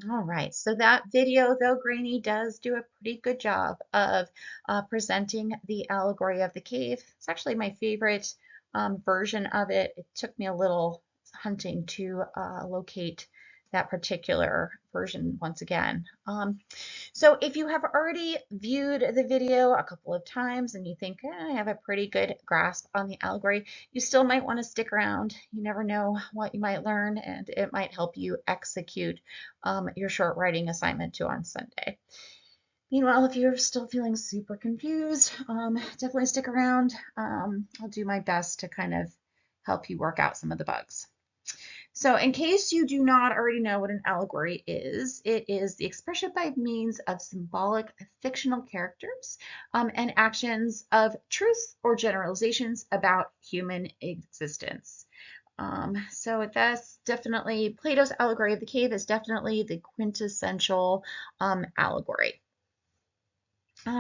All right, so that video, though grainy, does do a pretty good job of presenting the allegory of the cave. It's actually my favorite version of it. It took me a little hunting to locate that particular version once again. So if you have already viewed the video a couple of times and you think, I have a pretty good grasp on the allegory, you still might want to stick around. You never know what you might learn, and it might help you execute your short writing assignment due on Sunday. Meanwhile, if you're still feeling super confused, definitely stick around. I'll do my best to kind of help you work out some of the bugs. So in case you do not already know what an allegory is, it is the expression by means of symbolic fictional characters and actions of truths or generalizations about human existence. So that's definitely, Plato's allegory of the cave is definitely the quintessential allegory.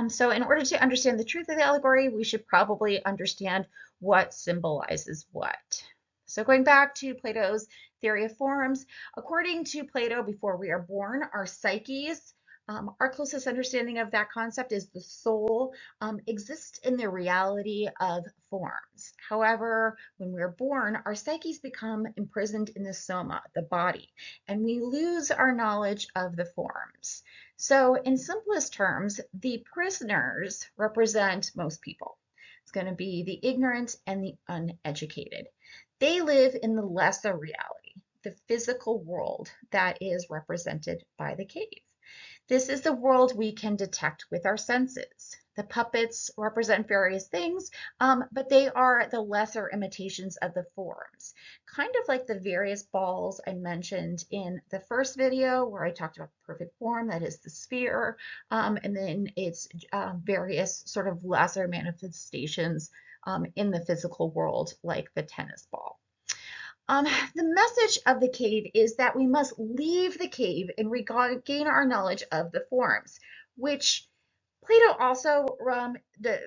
So in order to understand the truth of the allegory, we should probably understand what symbolizes what. So going back to Plato's theory of forms, according to Plato, before we are born, our psyches, our closest understanding of that concept is the soul, exists in the reality of forms. However, when we're born, our psyches become imprisoned in the soma, the body, and we lose our knowledge of the forms. So in simplest terms, the prisoners represent most people. It's going to be the ignorant and the uneducated. They live in the lesser reality, the physical world that is represented by the cave. This is the world we can detect with our senses. The puppets represent various things, but they are the lesser imitations of the forms. Kind of like the various balls I mentioned in the first video where I talked about the perfect form, that is the sphere, and then its various sort of lesser manifestations in the physical world, like the tennis ball. The message of the cave is that we must leave the cave and regain our knowledge of the forms, which Plato also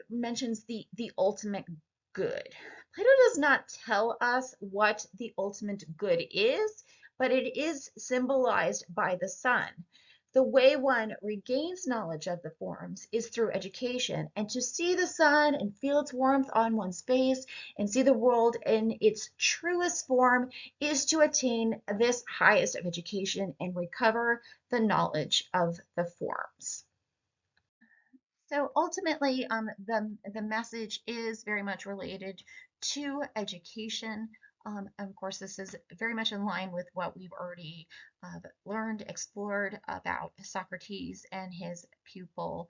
mentions the ultimate good. Plato does not tell us what the ultimate good is, but it is symbolized by the sun. The way one regains knowledge of the forms is through education, and to see the sun and feel its warmth on one's face and see the world in its truest form is to attain this highest of education and recover the knowledge of the forms. So ultimately, the message is very much related to education. Of course, this is very much in line with what we've already learned, explored about Socrates and his pupil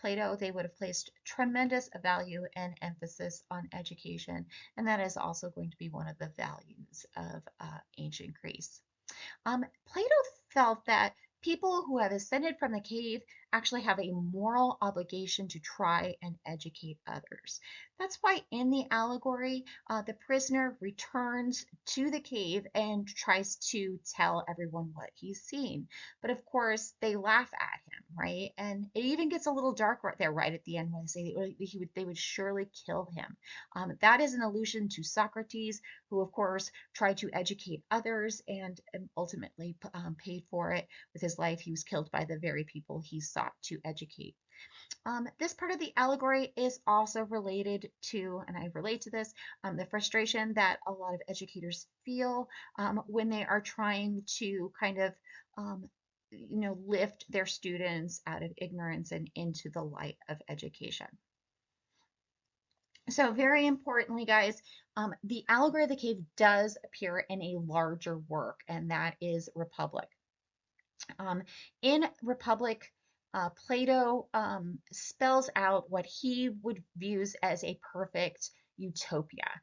Plato. They would have placed tremendous value and emphasis on education, and that is also going to be one of the values of ancient Greece. Plato felt that people who have ascended from the cave actually have a moral obligation to try and educate others. That's why in the allegory, the prisoner returns to the cave and tries to tell everyone what he's seen. But of course, they laugh at him, right? And it even gets a little dark right there, right at the end, when they say they would surely kill him. That is an allusion to Socrates, who of course tried to educate others and ultimately paid for it with his life. He was killed by the very people he sought to educate. This part of the allegory is also related to, and I relate to this, the frustration that a lot of educators feel when they are trying to kind of lift their students out of ignorance and into the light of education. So very importantly, guys, the allegory of the cave does appear in a larger work, and that is Republic. In Republic, Plato spells out what he would views as a perfect utopia.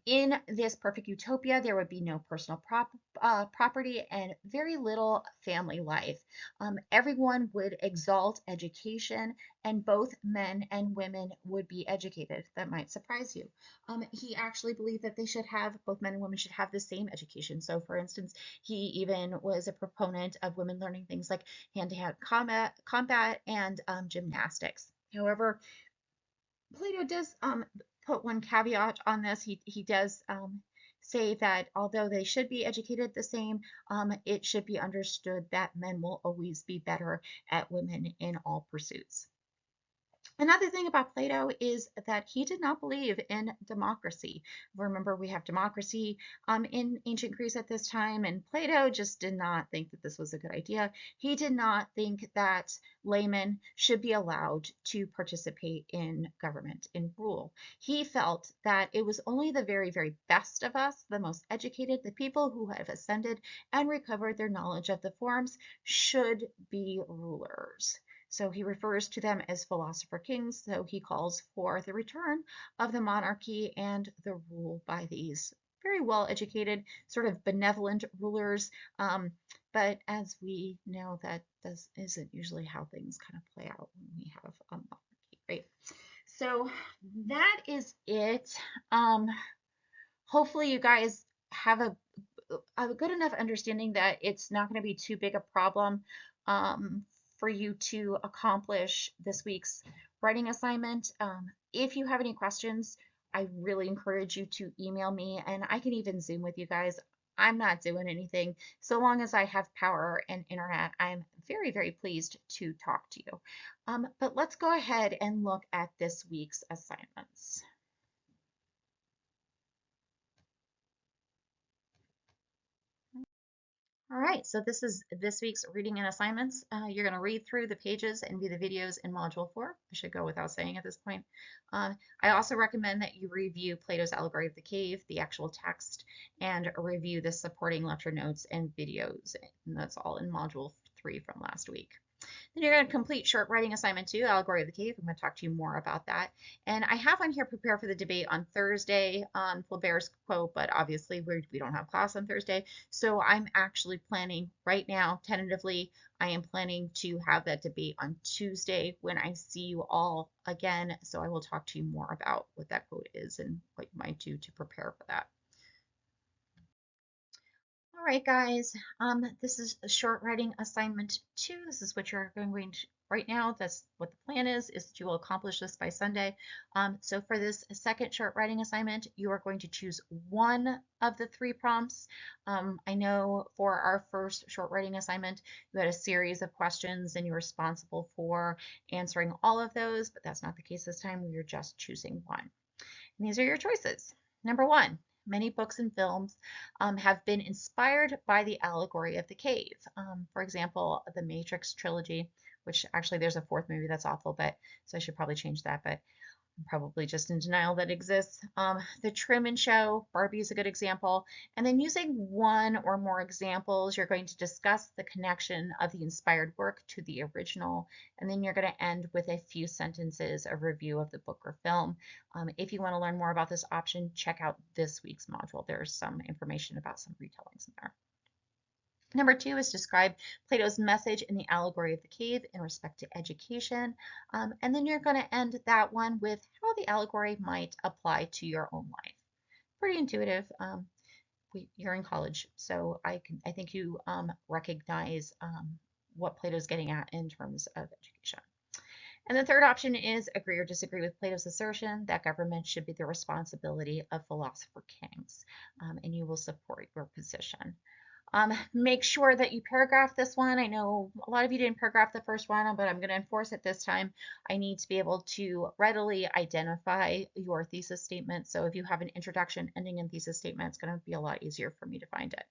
In this perfect utopia, there would be no personal property and very little family life. Everyone would exalt education, and both men and women would be educated. That might surprise you. He actually believed that both men and women should have the same education. So, for instance, he even was a proponent of women learning things like hand-to-hand combat and gymnastics. However, Plato does put one caveat on this. He does say that although they should be educated the same, it should be understood that men will always be better at women in all pursuits. Another thing about Plato is that he did not believe in democracy. Remember, we have democracy in ancient Greece at this time, and Plato just did not think that this was a good idea. He did not think that laymen should be allowed to participate in government, in rule. He felt that it was only the very, very best of us, the most educated, the people who have ascended and recovered their knowledge of the forms, should be rulers. So he refers to them as philosopher kings. So he calls for the return of the monarchy and the rule by these very well educated, sort of benevolent rulers. But as we know, that isn't usually how things kind of play out when we have a monarchy, right? So that is it. Hopefully, you guys have a good enough understanding that it's not going to be too big a problem um, for you to accomplish this week's writing assignment. If you have any questions, I really encourage you to email me, and I can even Zoom with you guys. I'm not doing anything. So long as I have power and internet, I'm very, very pleased to talk to you. But let's go ahead and look at this week's assignments. All right, so this is this week's reading and assignments. You're going to read through the pages and view the videos in Module 4. I should go without saying at this point. I also recommend that you review Plato's Allegory of the Cave, the actual text, and review the supporting lecture notes and videos. And that's all in Module 3 from last week. Then you're going to complete short writing assignment 2, Allegory of the Cave. I'm going to talk to you more about that. And I have on here prepare for the debate on Thursday on Flaubert's quote, but obviously we don't have class on Thursday. So I'm actually planning right now, tentatively, I am planning to have that debate on Tuesday when I see you all again. So I will talk to you more about what that quote is and what you might do to prepare for that. All right, guys, this is a short writing assignment 2. This is what you're going to right now. That's what the plan is that you will accomplish this by Sunday. So for this second short writing assignment, you are going to choose one of the 3 prompts. I know for our first short writing assignment, you had a series of questions and you're responsible for answering all of those, but that's not the case this time. We are just choosing one. And these are your choices. Number 1, many books and films have been inspired by the allegory of the cave. For example, the Matrix trilogy, which actually there's a 4th movie that's awful, but so I should probably change that, but I'm probably just in denial that exists. The Truman Show, Barbie is a good example. And then using one or more examples, you're going to discuss the connection of the inspired work to the original. And then you're going to end with a few sentences of review of the book or film. If you want to learn more about this option, check out this week's module. There's some information about some retellings in there. Number 2 is describe Plato's message in the allegory of the cave in respect to education. And then you're going to end that one with how the allegory might apply to your own life. Pretty intuitive. You're in college, so I think you recognize what Plato's getting at in terms of education. And the third option is agree or disagree with Plato's assertion that government should be the responsibility of philosopher kings, and you will support your position. Make sure that you paragraph this one. I know a lot of you didn't paragraph the first one, but I'm going to enforce it this time. I need to be able to readily identify your thesis statement. So if you have an introduction ending in thesis statement, it's going to be a lot easier for me to find it.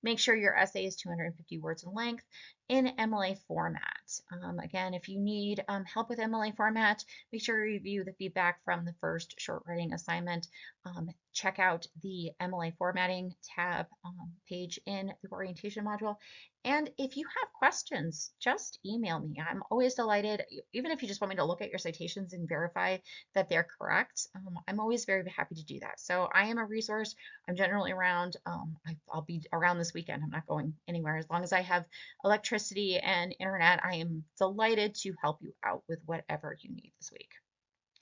Make sure your essay is 250 words in length in MLA format. Again, if you need help with MLA format, make sure you review the feedback from the first short writing assignment. Check out the MLA formatting tab page in the orientation module. And if you have questions, just email me. I'm always delighted, even if you just want me to look at your citations and verify that they're correct. I'm always very happy to do that. So I am a resource. I'm generally around. I'll be around this weekend. I'm not going anywhere. As long as I have electricity and internet, I am delighted to help you out with whatever you need this week.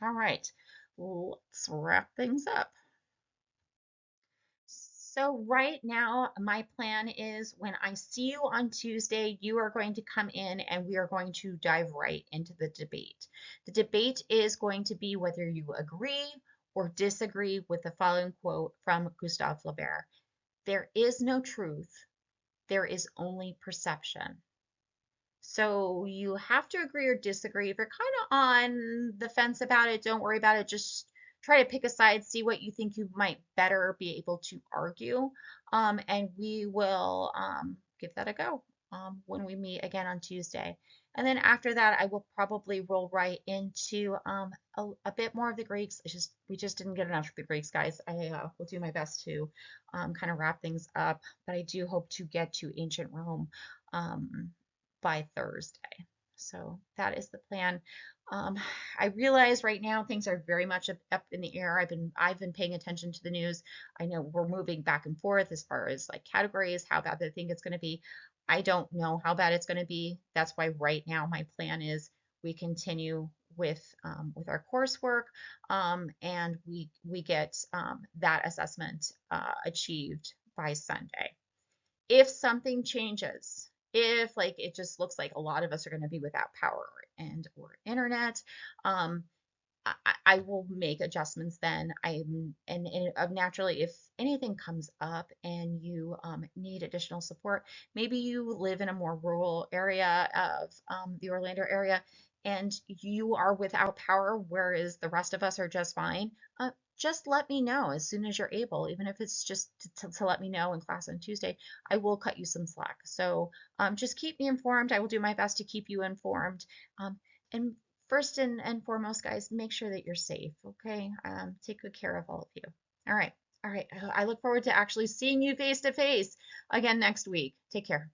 All right, let's wrap things up. So right now, my plan is when I see you on Tuesday, you are going to come in and we are going to dive right into the debate. The debate is going to be whether you agree or disagree with the following quote from Gustave Flaubert: "There is no truth, there is only perception." So you have to agree or disagree. If you're kind of on the fence about it, don't worry about it. Just try to pick a side, see what you think you might better be able to argue. And we will give that a go when we meet again on Tuesday. And then after that, I will probably roll right into a bit more of the Greeks. It's just we just didn't get enough of the Greeks, guys. I will do my best to kind of wrap things up, but I do hope to get to ancient Rome. Um, by Thursday. So that is the plan. Um, I realize right now things are very much up in the air. I've been paying attention to the news. I know we're moving back and forth as far as like categories, how bad they think it's going to be. I don't know how bad it's going to be. That's why right now my plan is we continue with our coursework, and we get that assessment achieved by Sunday. If something changes, if like it just looks like a lot of us are going to be without power and or internet, um, I will make adjustments then. And naturally, if anything comes up and you need additional support, maybe you live in a more rural area of the Orlando area and you are without power, whereas the rest of us are just fine. Just let me know as soon as you're able, even if it's just to let me know in class on Tuesday. I will cut you some slack. So just keep me informed. I will do my best to keep you informed. And first and foremost, guys, make sure that you're safe, okay? Take good care of all of you. All right. All right. I look forward to actually seeing you face to face again next week. Take care.